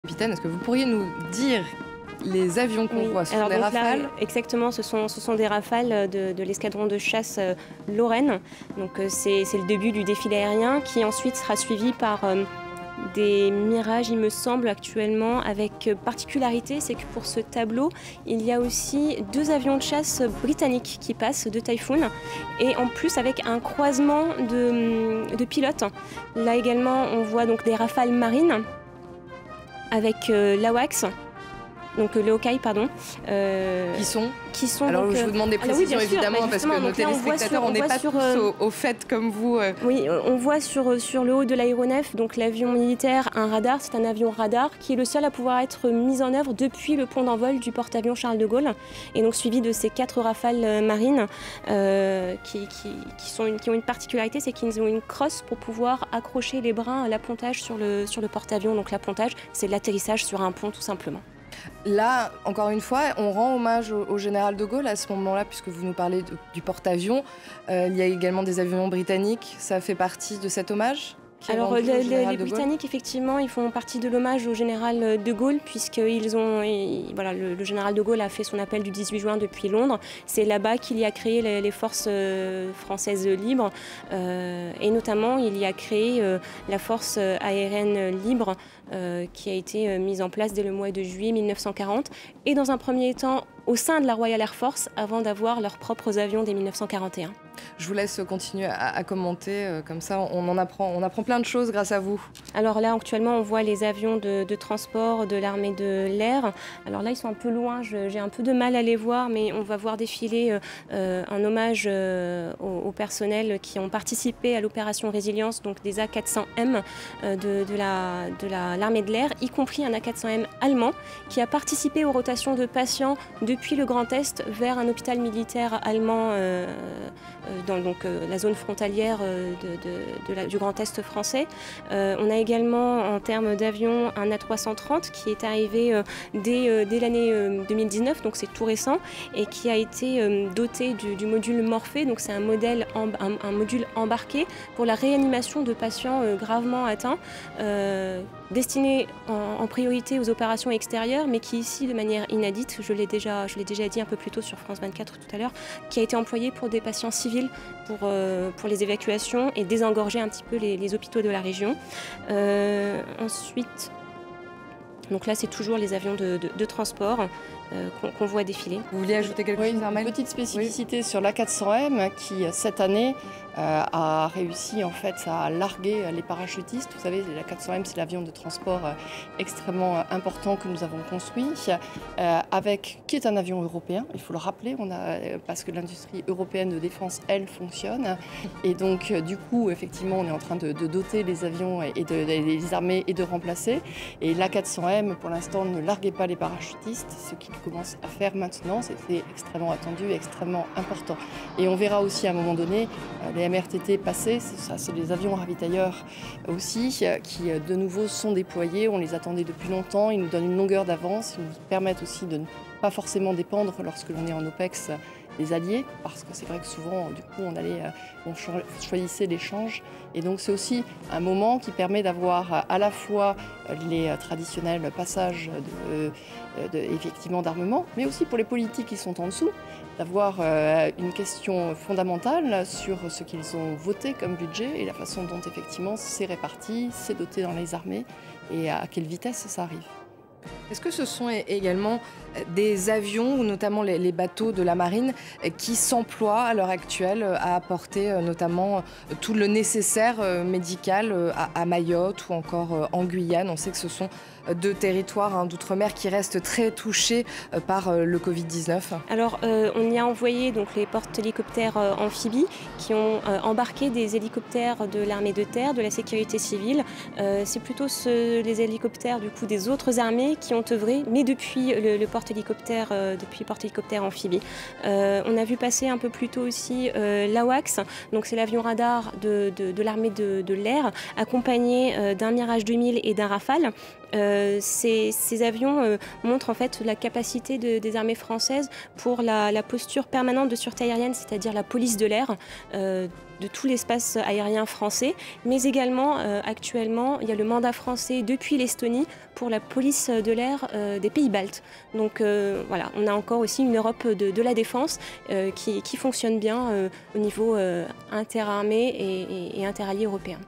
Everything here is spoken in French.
Capitaine, est-ce que vous pourriez nous dire les avions qu'on voit? Ce sont des Rafales? Là, exactement, ce sont des Rafales de l'escadron de chasse Lorraine. Donc c'est le début du défilé aérien qui ensuite sera suivi par des Mirages, il me semble, actuellement, avec particularité, c'est que pour ce tableau, il y a aussi 2 avions de chasse britanniques qui passent, de Typhoon, et en plus avec un croisement de pilotes. Là également, on voit donc des Rafales marines avec l'AWACS. Donc le Hawkeye, pardon. Qui sont alors donc, je vous demande des précisions évidemment parce que nos téléspectateurs, on n'est pas tous au fait comme vous. Oui, on voit sur le haut de l'aéronef, donc l'avion militaire, un radar. C'est un avion radar qui est le seul à pouvoir être mis en œuvre depuis le pont d'envol du porte-avions Charles de Gaulle, et donc suivi de ces 4 Rafales marines qui ont une particularité, c'est qu'ils ont une crosse pour pouvoir accrocher les brins à l'appontage sur le porte-avions. Donc l'appontage, c'est l'atterrissage sur un pont tout simplement. Là, encore une fois, on rend hommage au général de Gaulle à ce moment-là, puisque vous nous parlez du porte-avions. Il y a également des avions britanniques. Ça fait partie de cet hommage? Alors les Britanniques, effectivement, ils font partie de l'hommage au général de Gaulle, puisqu'ils ont, voilà, le général de Gaulle a fait son appel du 18 juin depuis Londres. C'est là-bas qu'il y a créé les forces françaises libres, et notamment il y a créé la force aérienne libre qui a été mise en place dès le mois de juillet 1940, et dans un premier temps au sein de la Royal Air Force, avant d'avoir leurs propres avions dès 1941. Je vous laisse continuer à commenter, comme ça on apprend plein de choses grâce à vous. Alors là, actuellement, on voit les avions de transport de l'armée de l'air. Alors là, ils sont un peu loin, j'ai un peu de mal à les voir, mais on va voir défiler un hommage aux personnels qui ont participé à l'opération Résilience, donc des A400M de l'armée de l'air, y compris un A400M allemand qui a participé aux rotations de patients depuis le Grand Est vers un hôpital militaire allemand dans la zone frontalière du Grand Est français. On a également, en termes d'avions, un A330 qui est arrivé dès l'année 2019, donc c'est tout récent, et qui a été doté du module Morphée. Donc c'est un module embarqué pour la réanimation de patients gravement atteints, destiné en priorité aux opérations extérieures, mais qui ici, de manière inédite, je l'ai déjà dit un peu plus tôt sur France 24 tout à l'heure, qui a été employé pour des patients civils, pour les évacuations et désengorger un petit peu les hôpitaux de la région. Ensuite, donc là, c'est toujours les avions de transport qu'on voit défiler. Vous vouliez ajouter quelque chose, Armelle? Une petite spécificité sur l'A400M qui, cette année, a réussi en fait à larguer les parachutistes. Vous savez, l'A400M, c'est l'avion de transport extrêmement important que nous avons construit, qui est un avion européen, il faut le rappeler, parce que l'industrie européenne de défense, elle, fonctionne. Et donc, du coup, effectivement, on est en train de doter les avions et les armées et de remplacer. Et l'A400M, pour l'instant, ne larguait pas les parachutistes, ce qu'il commence à faire maintenant. C'était extrêmement attendu et extrêmement important. Et on verra aussi à un moment donné les MRTT passer, c'est les avions ravitailleurs aussi, qui de nouveau sont déployés. On les attendait depuis longtemps, ils nous donnent une longueur d'avance, ils nous permettent aussi de ne pas forcément dépendre lorsque l'on est en OPEX des alliés, parce que c'est vrai que souvent, du coup, on choisissait l'échange. Et donc, c'est aussi un moment qui permet d'avoir à la fois les traditionnels passages effectivement d'armement, mais aussi pour les politiques qui sont en dessous, d'avoir une question fondamentale sur ce qu'ils ont voté comme budget et la façon dont effectivement c'est réparti, c'est doté dans les armées et à quelle vitesse ça arrive. Est-ce que ce sont également des avions, ou notamment les bateaux de la marine, qui s'emploient à l'heure actuelle à apporter notamment tout le nécessaire médical à Mayotte ou encore en Guyane? On sait que ce sont 2 territoires d'outre-mer qui restent très touchés par le Covid-19. Alors, on y a envoyé donc, les porte-hélicoptères amphibies qui ont embarqué des hélicoptères de l'armée de terre, de la sécurité civile. C'est plutôt les hélicoptères du coup, des autres armées qui ont œuvré, mais depuis le porte-hélicoptère amphibie. On a vu passer un peu plus tôt aussi l'AWACS, donc c'est l'avion radar de l'armée de l'air, accompagné d'un Mirage 2000 et d'un Rafale. Ces avions montrent en fait la capacité des armées françaises pour la posture permanente de sûreté aérienne, c'est-à-dire la police de l'air de tout l'espace aérien français, mais également actuellement il y a le mandat français depuis l'Estonie pour la police de l'air des pays baltes. Donc voilà, on a encore aussi une Europe de la défense qui fonctionne bien au niveau interarmée et interallié européen.